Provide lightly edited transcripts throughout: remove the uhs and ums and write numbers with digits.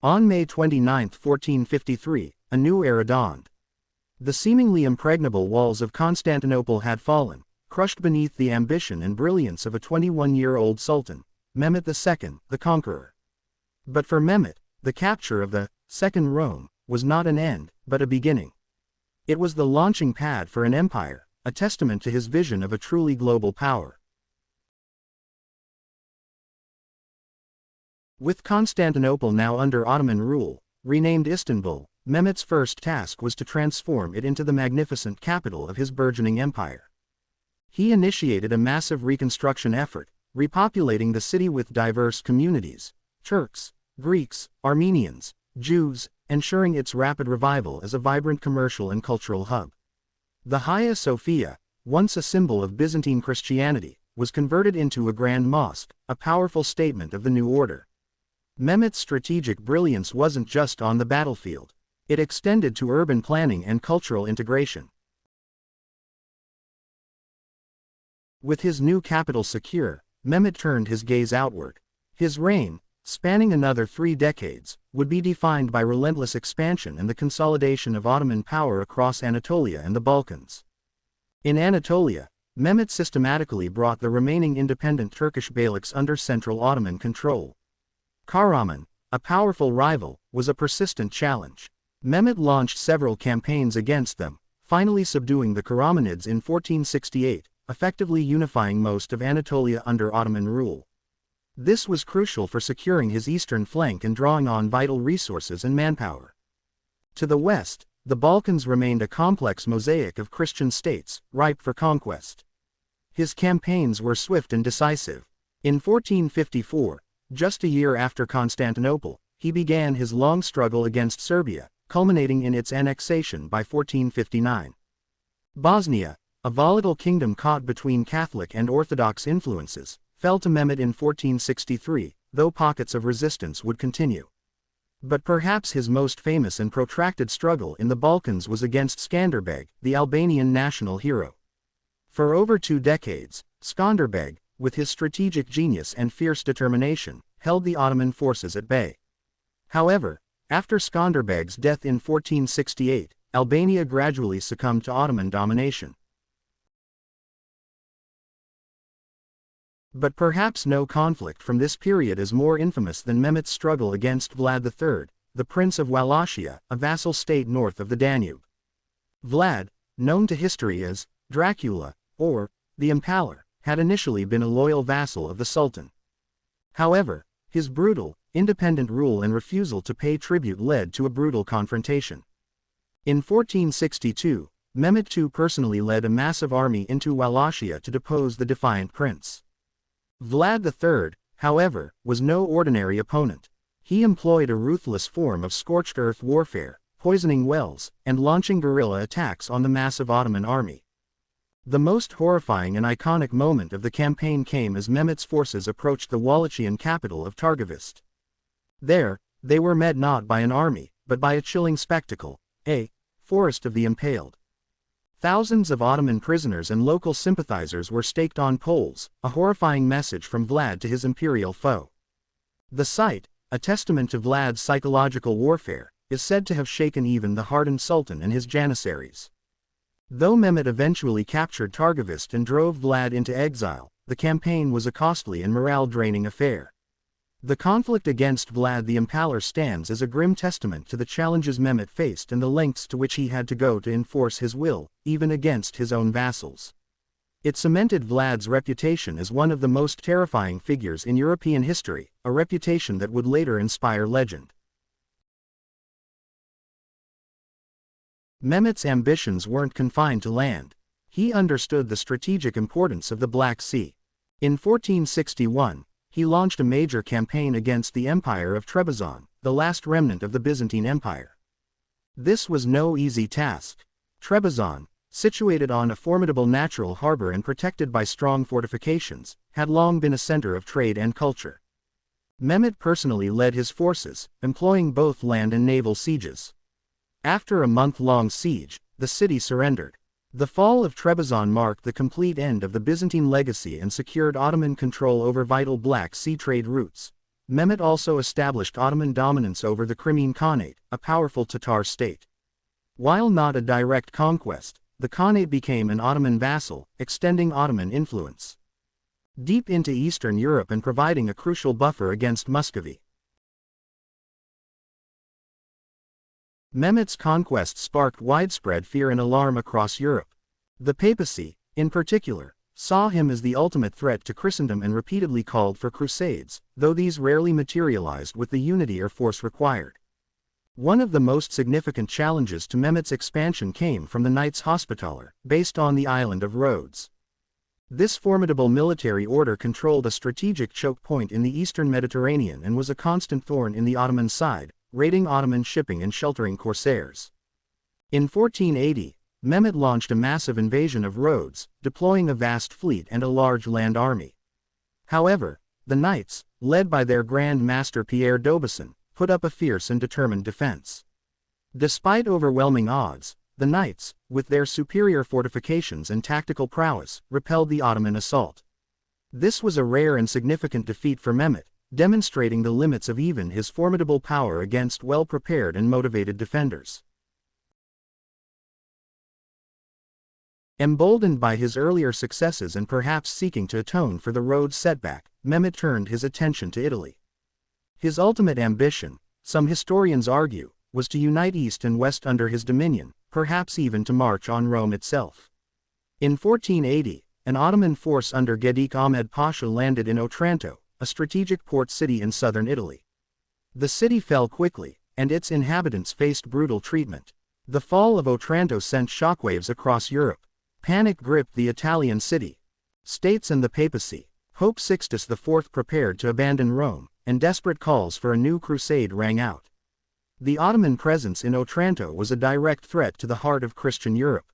On May 29, 1453, a new era dawned. The seemingly impregnable walls of Constantinople had fallen, crushed beneath the ambition and brilliance of a 21-year-old Sultan, Mehmed II, the Conqueror. But for Mehmet, the capture of the Second Rome was not an end, but a beginning. It was the launching pad for an empire, a testament to his vision of a truly global power. With Constantinople now under Ottoman rule, renamed Istanbul, Mehmet's first task was to transform it into the magnificent capital of his burgeoning empire. He initiated a massive reconstruction effort, repopulating the city with diverse communities, Turks, Greeks, Armenians, Jews, ensuring its rapid revival as a vibrant commercial and cultural hub. The Hagia Sophia, once a symbol of Byzantine Christianity, was converted into a grand mosque, a powerful statement of the new order. Mehmet's strategic brilliance wasn't just on the battlefield. It extended to urban planning and cultural integration. With his new capital secure, Mehmet turned his gaze outward. His reign, spanning another 3 decades, would be defined by relentless expansion and the consolidation of Ottoman power across Anatolia and the Balkans. In Anatolia, Mehmet systematically brought the remaining independent Turkish beyliks under central Ottoman control. Karaman, a powerful rival, was a persistent challenge. Mehmet launched several campaigns against them, finally subduing the Karamanids in 1468, effectively unifying most of Anatolia under Ottoman rule. This was crucial for securing his eastern flank and drawing on vital resources and manpower. To the west, the Balkans remained a complex mosaic of Christian states, ripe for conquest. His campaigns were swift and decisive. In 1454, just a year after Constantinople, he began his long struggle against Serbia, culminating in its annexation by 1459. Bosnia, a volatile kingdom caught between Catholic and Orthodox influences, fell to Mehmet in 1463, though pockets of resistance would continue. But perhaps his most famous and protracted struggle in the Balkans was against Skanderbeg, the Albanian national hero. For over 2 decades, Skanderbeg, with his strategic genius and fierce determination, held the Ottoman forces at bay. However, after Skanderbeg's death in 1468, Albania gradually succumbed to Ottoman domination. But perhaps no conflict from this period is more infamous than Mehmet's struggle against Vlad III, the Prince of Wallachia, a vassal state north of the Danube. Vlad, known to history as Dracula, or the Impaler, had initially been a loyal vassal of the Sultan. However, his brutal, independent rule and refusal to pay tribute led to a brutal confrontation. In 1462, Mehmet II personally led a massive army into Wallachia to depose the defiant prince. Vlad III, however, was no ordinary opponent. He employed a ruthless form of scorched earth warfare, poisoning wells, and launching guerrilla attacks on the massive Ottoman army. The most horrifying and iconic moment of the campaign came as Mehmet's forces approached the Wallachian capital of Targovist. There, they were met not by an army, but by a chilling spectacle, a forest of the impaled. Thousands of Ottoman prisoners and local sympathizers were staked on poles, a horrifying message from Vlad to his imperial foe. The sight, a testament to Vlad's psychological warfare, is said to have shaken even the hardened Sultan and his janissaries. Though Mehmet eventually captured Targovist and drove Vlad into exile, the campaign was a costly and morale-draining affair. The conflict against Vlad the Impaler stands as a grim testament to the challenges Mehmet faced and the lengths to which he had to go to enforce his will, even against his own vassals. It cemented Vlad's reputation as one of the most terrifying figures in European history, a reputation that would later inspire legend. Mehmet's ambitions weren't confined to land. He understood the strategic importance of the Black Sea. In 1461, he launched a major campaign against the Empire of Trebizond, the last remnant of the Byzantine Empire. This was no easy task. Trebizond, situated on a formidable natural harbor and protected by strong fortifications, had long been a center of trade and culture. Mehmet personally led his forces, employing both land and naval sieges. After a month-long siege, the city surrendered. The fall of Trebizond marked the complete end of the Byzantine legacy and secured Ottoman control over vital Black Sea trade routes. Mehmet also established Ottoman dominance over the Crimean Khanate, a powerful Tatar state. While not a direct conquest, the Khanate became an Ottoman vassal, extending Ottoman influence deep into Eastern Europe and providing a crucial buffer against Muscovy. Mehmet's conquest sparked widespread fear and alarm across Europe. The papacy, in particular, saw him as the ultimate threat to Christendom and repeatedly called for crusades, though these rarely materialized with the unity or force required. One of the most significant challenges to Mehmet's expansion came from the Knights Hospitaller, based on the island of Rhodes. This formidable military order controlled a strategic choke point in the eastern Mediterranean and was a constant thorn in the Ottoman side, raiding Ottoman shipping and sheltering corsairs. In 1480, Mehmet launched a massive invasion of Rhodes, deploying a vast fleet and a large land army. However, the Knights, led by their Grand Master Pierre d'Aubusson, put up a fierce and determined defense. Despite overwhelming odds, the Knights, with their superior fortifications and tactical prowess, repelled the Ottoman assault. This was a rare and significant defeat for Mehmet, demonstrating the limits of even his formidable power against well-prepared and motivated defenders. Emboldened by his earlier successes and perhaps seeking to atone for the Rhodes setback, Mehmet turned his attention to Italy. His ultimate ambition, some historians argue, was to unite East and West under his dominion, perhaps even to march on Rome itself. In 1480, an Ottoman force under Gedik Ahmed Pasha landed in Otranto, a strategic port city in southern Italy. The city fell quickly, and its inhabitants faced brutal treatment. The fall of Otranto sent shockwaves across Europe. Panic gripped the Italian city. States and the papacy. Pope Sixtus IV prepared to abandon Rome, and desperate calls for a new crusade rang out. The Ottoman presence in Otranto was a direct threat to the heart of Christian Europe.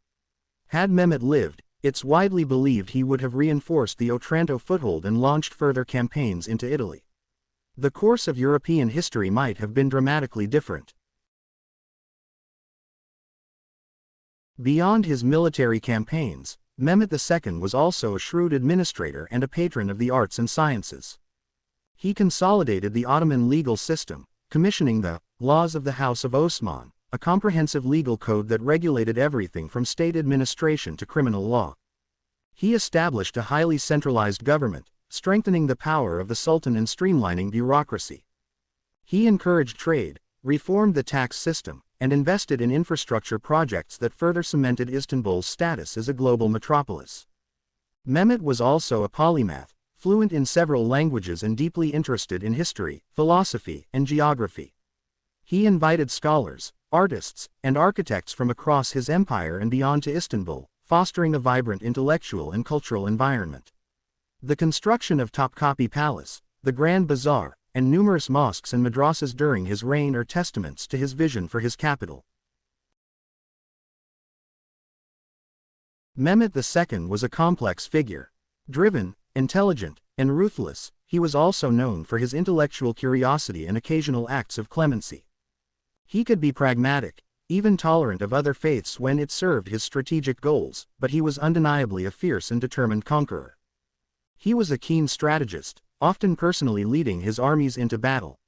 Had Mehmet lived, it's widely believed he would have reinforced the Otranto foothold and launched further campaigns into Italy. The course of European history might have been dramatically different. Beyond his military campaigns, Mehmet II was also a shrewd administrator and a patron of the arts and sciences. He consolidated the Ottoman legal system, commissioning the Laws of the House of Osman, a comprehensive legal code that regulated everything from state administration to criminal law. He established a highly centralized government, strengthening the power of the Sultan and streamlining bureaucracy. He encouraged trade, reformed the tax system, and invested in infrastructure projects that further cemented Istanbul's status as a global metropolis. Mehmet was also a polymath, fluent in several languages and deeply interested in history, philosophy, and geography. He invited scholars, artists, and architects from across his empire and beyond to Istanbul, fostering a vibrant intellectual and cultural environment. The construction of Topkapi Palace, the Grand Bazaar, and numerous mosques and madrasas during his reign are testaments to his vision for his capital. Mehmet II was a complex figure. Driven, intelligent, and ruthless, he was also known for his intellectual curiosity and occasional acts of clemency. He could be pragmatic, even tolerant of other faiths when it served his strategic goals, but he was undeniably a fierce and determined conqueror. He was a keen strategist, often personally leading his armies into battle.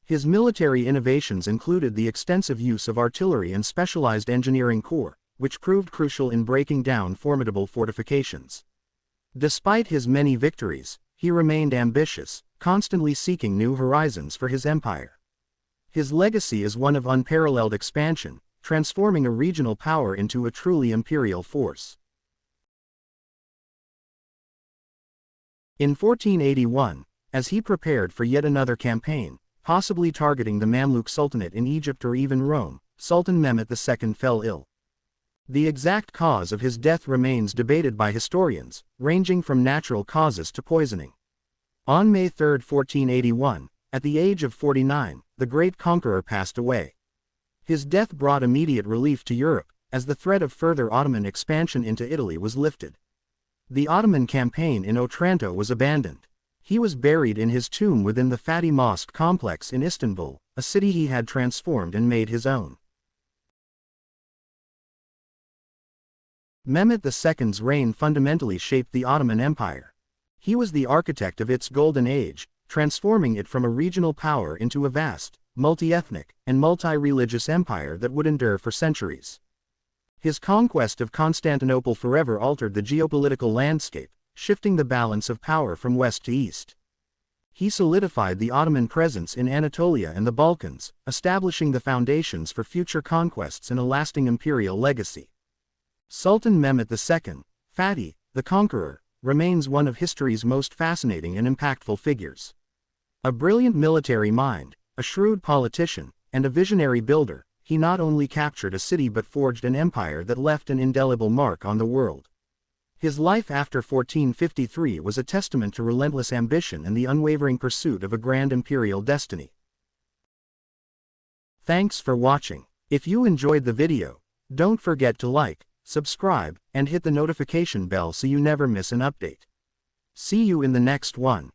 His military innovations included the extensive use of artillery and specialized engineering corps, which proved crucial in breaking down formidable fortifications. Despite his many victories, he remained ambitious, constantly seeking new horizons for his empire. His legacy is one of unparalleled expansion, transforming a regional power into a truly imperial force. In 1481, as he prepared for yet another campaign, possibly targeting the Mamluk Sultanate in Egypt or even Rome, Sultan Mehmet II fell ill. The exact cause of his death remains debated by historians, ranging from natural causes to poisoning. On May 3, 1481, at the age of 49, the great conqueror passed away. His death brought immediate relief to Europe, as the threat of further Ottoman expansion into Italy was lifted. The Ottoman campaign in Otranto was abandoned. He was buried in his tomb within the Fatih Mosque complex in Istanbul, a city he had transformed and made his own. Mehmet II's reign fundamentally shaped the Ottoman Empire. He was the architect of its golden age, transforming it from a regional power into a vast, multi-ethnic, and multi-religious empire that would endure for centuries. His conquest of Constantinople forever altered the geopolitical landscape, shifting the balance of power from west to east. He solidified the Ottoman presence in Anatolia and the Balkans, establishing the foundations for future conquests and a lasting imperial legacy. Sultan Mehmet II, Fatih, the Conqueror, remains one of history's most fascinating and impactful figures. A brilliant military mind, a shrewd politician, and a visionary builder, he not only captured a city but forged an empire that left an indelible mark on the world. His life after 1453 was a testament to relentless ambition and the unwavering pursuit of a grand imperial destiny. Thanks for watching. If you enjoyed the video, don't forget to like, subscribe, and hit the notification bell so you never miss an update. See you in the next one.